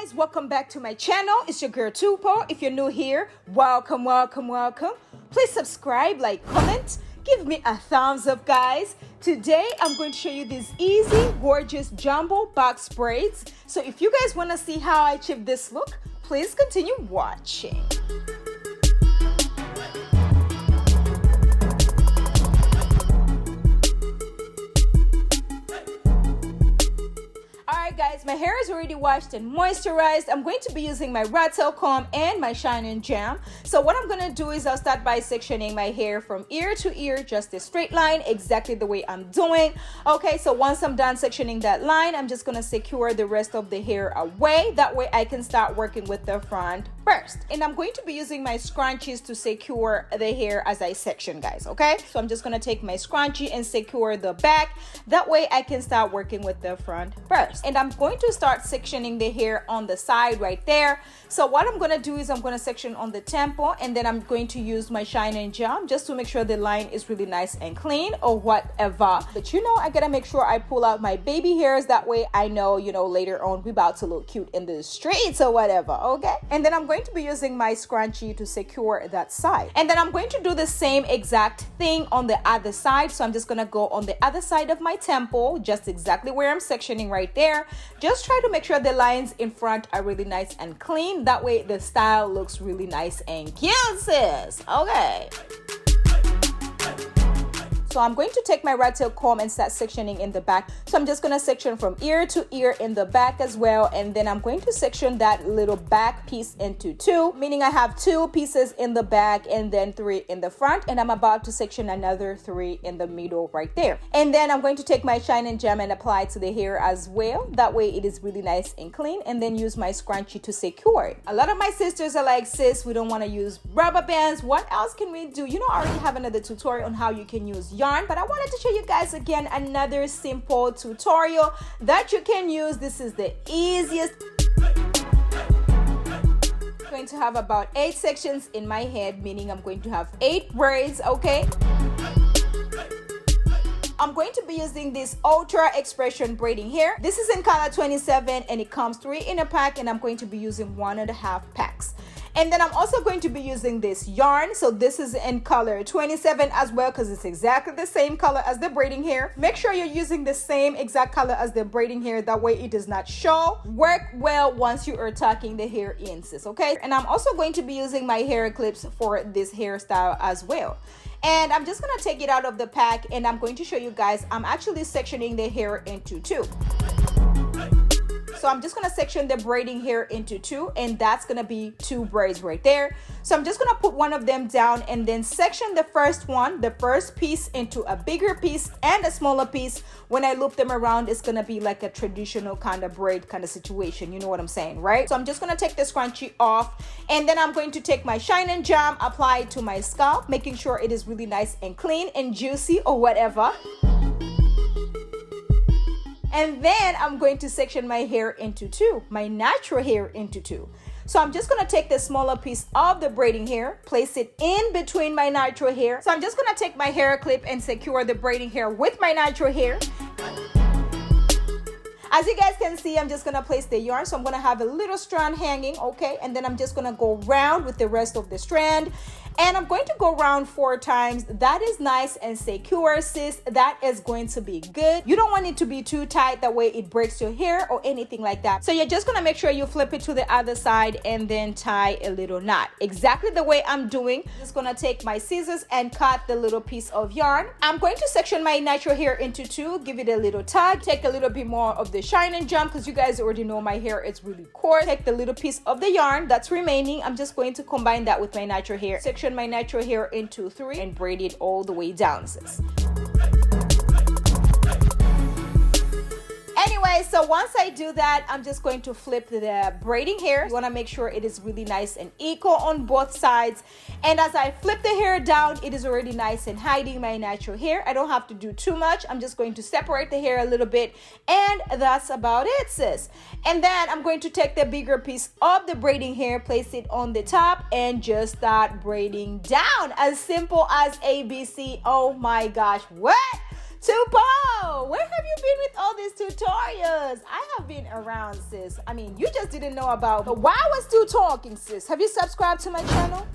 Guys, welcome back to my channel. It's your girl Tupo. If you're new here, welcome. Please subscribe, like, comment, give me a thumbs up, guys. Today I'm going to show you these easy, gorgeous jumbo box braids. So if you guys want to see how I achieve this look, please continue watching. Alright guys, my hair is already washed and moisturized. I'm going to be using my rat tail comb and my shine and jam. So what I'm going to do is I'll start by sectioning my hair from ear to ear, just a straight line, exactly the way I'm doing. Okay, so once I'm done sectioning that line, I'm just going to secure the rest of the hair away. That way I can start working with the front first. And I'm going to be using my scrunchies to secure the hair as I section, guys, okay? So I'm just going to take my scrunchie and secure the back. That way I can start working with the front first. And I'm going to start sectioning the hair on the side right there. So what I'm going to do is I'm going to section on the temple, and then I'm going to use my shine and jam just to make sure the line is really nice and clean or whatever. But you know, I gotta make sure I pull out my baby hairs. That way I know, you know, later on we're about to look cute in the streets or whatever, okay? And then I'm going to be using my scrunchie to secure that side. And then I'm going to do the same exact thing on the other side. So I'm just gonna go on the other side of my temple, just exactly where I'm sectioning right there. Just try to make sure the lines in front are really nice and clean. That way the style looks really nice and cute, sis. Okay. So I'm going to take my rat tail comb and start sectioning in the back. So I'm just going to section from ear to ear in the back as well. And then I'm going to section that little back piece into two, meaning I have 2 pieces in the back and then 3 in the front. And I'm about to section another 3 in the middle right there. And then I'm going to take my shine and jam and apply it to the hair as well. That way it is really nice and clean. And then use my scrunchie to secure it. A lot of my sisters are like, sis, we don't want to use rubber bands. What else can we do? You know, I already have another tutorial on how you can use yarn, but I wanted to show you guys again another simple tutorial that you can use. This is the easiest. I'm going to have about 8 sections in my head, meaning I'm going to have 8 braids, okay? I'm going to be using this ultra expression braiding hair. This is in color 27 and it comes 3 in a pack, and I'm going to be using 1.5 packs. And then I'm also going to be using this yarn. So this is in color 27 as well, because it's exactly the same color as the braiding hair. Make sure you're using the same exact color as the braiding hair. That way it does not show. Work well once you are tucking the hair in, sis, okay? And I'm also going to be using my hair clips for this hairstyle as well. And I'm just going to take it out of the pack, and I'm going to show you guys, I'm actually sectioning the hair into 2. So I'm just going to section the braiding hair into 2, and that's going to be 2 braids right there. So I'm just going to put one of them down and then section the first one, the first piece, into a bigger piece and a smaller piece. When I loop them around, it's going to be like a traditional kind of braid kind of situation. You know what I'm saying, right? So I'm just going to take the scrunchie off, and then I'm going to take my shine and jam, apply it to my scalp, making sure it is really nice and clean and juicy or whatever. And then I'm going to section my hair into 2, my natural hair into 2. So I'm just going to take the smaller piece of the braiding hair, place it in between my natural hair. So I'm just going to take my hair clip and secure the braiding hair with my natural hair. As you guys can see, I'm just going to place the yarn. So I'm going to have a little strand hanging, okay? And then I'm just going to go round with the rest of the strand. And I'm going to go around 4 times. That is nice and secure, sis. That is going to be good. You don't want it to be too tight. That way it breaks your hair or anything like that. So you're just going to make sure you flip it to the other side and then tie a little knot. Exactly the way I'm doing. I'm just going to take my scissors and cut the little piece of yarn. I'm going to section my natural hair into 2. Give it a little tug. Take a little bit more of the shine and jam, because you guys already know my hair is really coarse. Take the little piece of the yarn that's remaining. I'm just going to combine that with my natural hair. Section my natural hair into 3 and braid it all the way down, sis. Anyway, so once I do that, I'm just going to flip the braiding hair. You want to make sure it is really nice and equal on both sides. And as I flip the hair down, it is already nice and hiding my natural hair. I don't have to do too much. I'm just going to separate the hair a little bit, and that's about it, sis. And then I'm going to take the bigger piece of the braiding hair, place it on the top, and just start braiding down. As simple as ABC. Oh my gosh, what? Tupo, where have you been with all these tutorials? I have been around, sis. I mean, you just didn't know about why I was still talking, sis. Have you subscribed to my channel?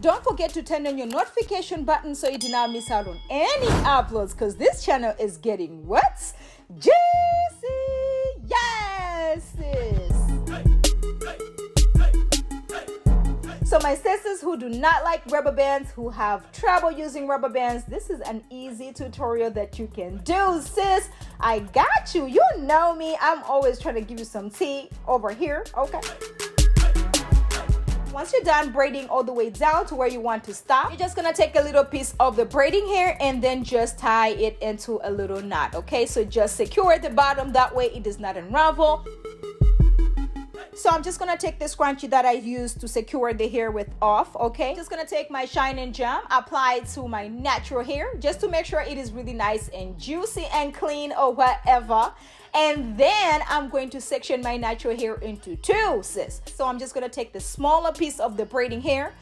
Don't forget to turn on your notification button so you do not miss out on any uploads, because this channel is getting what? Juicy! Yes, sis! So my sisters who do not like rubber bands, who have trouble using rubber bands, this is an easy tutorial that you can do, sis. I got you. You know me. I'm always trying to give you some tea over here, okay? Once you're done braiding all the way down to where you want to stop, you're just gonna take a little piece of the braiding hair and then just tie it into a little knot, okay? So just secure the bottom, that way it does not unravel. So I'm just gonna take the scrunchie that I used to secure the hair with off, okay? Just gonna take my shine gem, apply it to my natural hair just to make sure it is really nice and juicy and clean or whatever. And then I'm going to section my natural hair into two, sis. So I'm just gonna take the smaller piece of the braiding hair,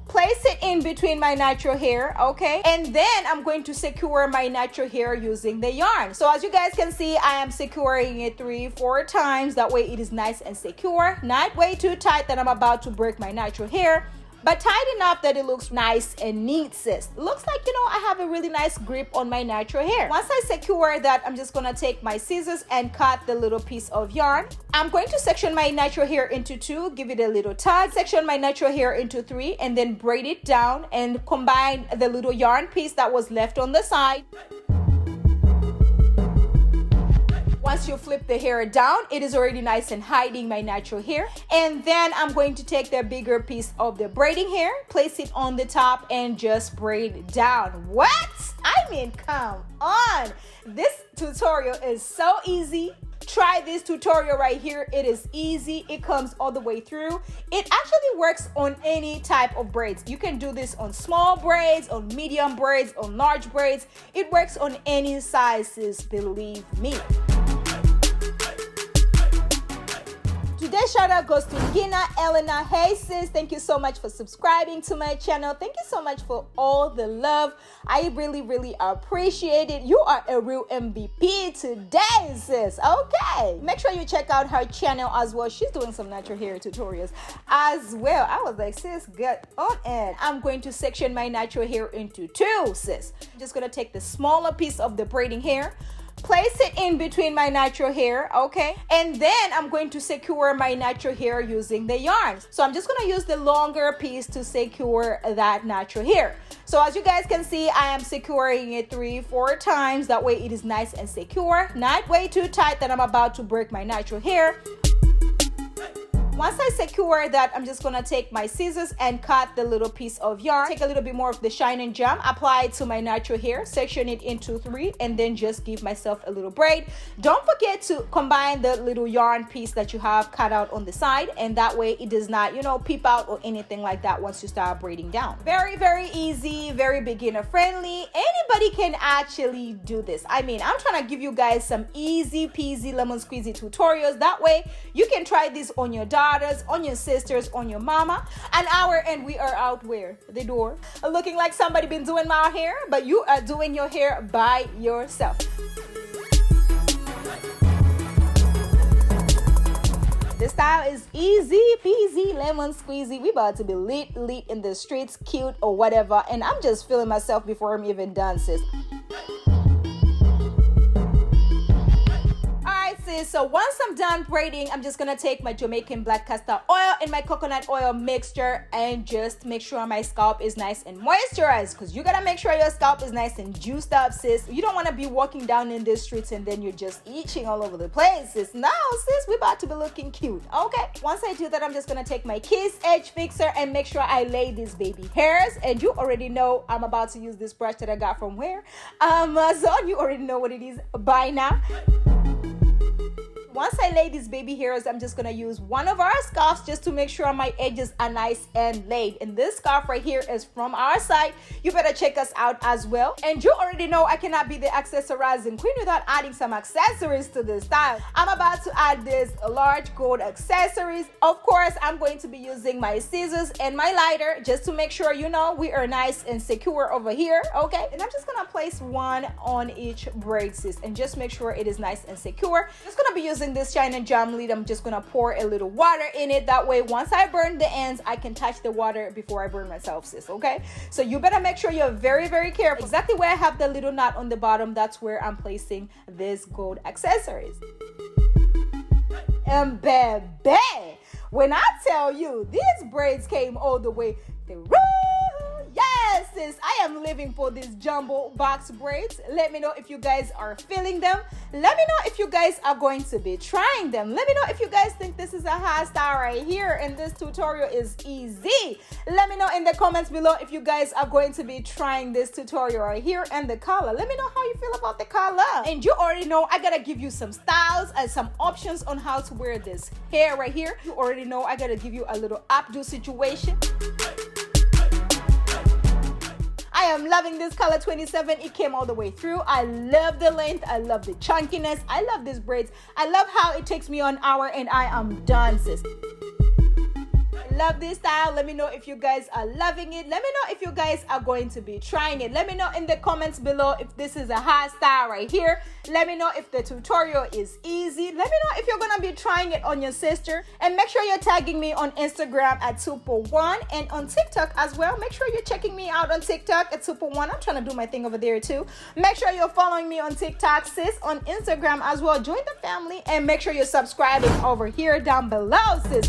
place it in between my natural hair, okay? And then I'm going to secure my natural hair using the yarn. So as you guys can see, I am securing it 3-4 times. That way it is nice and secure, not way too tight that I'm about to break my natural hair, but tight enough that it looks nice and neat, sis. It looks like, you know, I have a really nice grip on my natural hair. Once I secure that, I'm just gonna take my scissors and cut the little piece of yarn. I'm going to section my natural hair into two, give it a little tug, section my natural hair into three, and then braid it down and combine the little yarn piece that was left on the side. Once you flip the hair down, it is already nice and hiding my natural hair. And then I'm going to take the bigger piece of the braiding hair, place it on the top, and just braid down. What? I mean, come on. This tutorial is so easy. Try this tutorial right here. It is easy. It comes all the way through. It actually works on any type of braids. You can do this on small braids, on medium braids, on large braids. It works on any sizes, believe me. Today's shout out goes to Gina Elena. Hey sis, thank you so much for subscribing to my channel. Thank you so much for all the love. I really appreciate it. You are a real MVP today, sis. Okay, make sure you check out her channel as well. She's doing some natural hair tutorials as well. I was like, sis, get on it. I'm going to section my natural hair into two, sis. I'm just gonna take the smaller piece of the braiding hair, place it in between my natural hair, okay? And then I'm going to secure my natural hair using the yarn. So I'm just gonna use the longer piece to secure that natural hair. So as you guys can see, I am securing it 3-4 times. That way it is nice and secure, not way too tight that I'm about to break my natural hair. Once I secure that, I'm just gonna take my scissors and cut the little piece of yarn. Take a little bit more of the shine gem, apply it to my natural hair, section it into 3, and then just give myself a little braid. Don't forget to combine the little yarn piece that you have cut out on the side, and that way it does not, you know, peep out or anything like that once you start braiding down. Very easy, very beginner friendly. Anybody can actually do this. I mean, I'm trying to give you guys some easy peasy lemon squeezy tutorials. That way you can try this on your daughters, on your sisters, on your mama. An hour and we are out where? The door. Looking like somebody been doing my hair, but you are doing your hair by yourself. This style is easy peasy lemon squeezy. We about to be lit in the streets, cute or whatever, and I'm just feeling myself before I'm even done, sis. So once I'm done braiding, I'm just gonna take my Jamaican black castor oil and my coconut oil mixture and just make sure my scalp is nice and moisturized, because you gotta make sure your scalp is nice and juiced up, sis. You don't want to be walking down in the streets and then you're just itching all over the place, sis. No, sis, we're about to be looking cute, okay? Once I do that, I'm just gonna take my Kiss Edge Fixer and make sure I lay these baby hairs. And you already know I'm about to use this brush that I got from where? Amazon. You already know what it is by now. once I lay these baby hairs, I'm just gonna use one of our scarves just to make sure my edges are nice and laid. And this scarf right here is from our site. You better check us out as well. And you already know I cannot be the accessorizing queen without adding some accessories to this style. I'm about to add this large gold accessories. Of course, I'm going to be using my scissors and my lighter just to make sure, you know, we are nice and secure over here, okay? And I'm just gonna place one on each braid, sis, and just make sure it is nice and secure. I'm just gonna be using this Shine and Jam lead. I'm just gonna pour a little water in it. That way, once I burn the ends, I can touch the water before I burn myself, sis, okay? So you better make sure you're very, very careful. Exactly where I have the little knot on the bottom, that's where I'm placing this gold accessories. And baby, when I tell you these braids came all the way through, yes, sis, I am living for these jumbo box braids. Let me know if you guys are feeling them. Let me know if you guys are going to be trying them. Let me know if you guys think this is a hairstyle right here and this tutorial is easy. Let me know in the comments below if you guys are going to be trying this tutorial right here and the color. Let me know how you feel about the color. And you already know I gotta give you some styles and some options on how to wear this hair right here. You already know I gotta give you a little updo situation. I am loving this color 27. It came all the way through. I love the length. I love the chunkiness. I love these braids. I love how it takes me an hour and I am done, sis. Love this style. Let me know if you guys are loving it. Let me know if you guys are going to be trying it. Let me know in the comments below if this is a hairstyle right here. Let me know if the tutorial is easy. Let me know if you're gonna be trying it on your sister. And make sure you're tagging me on Instagram at Tupo1 and on TikTok as well. Make sure you're checking me out on TikTok at Tupo1. I'm trying to do my thing over there too. Make sure you're following me on TikTok, sis, on Instagram as well. Join the family and make sure you're subscribing over here down below, sis.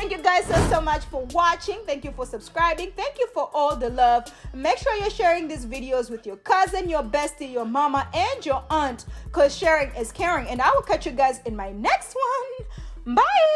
Thank you guys so much for watching. Thank you for subscribing. Thank you for all the love. Make sure you're sharing these videos with your cousin, your bestie, your mama, and your aunt, because sharing is caring. And I will catch you guys in my next one. Bye.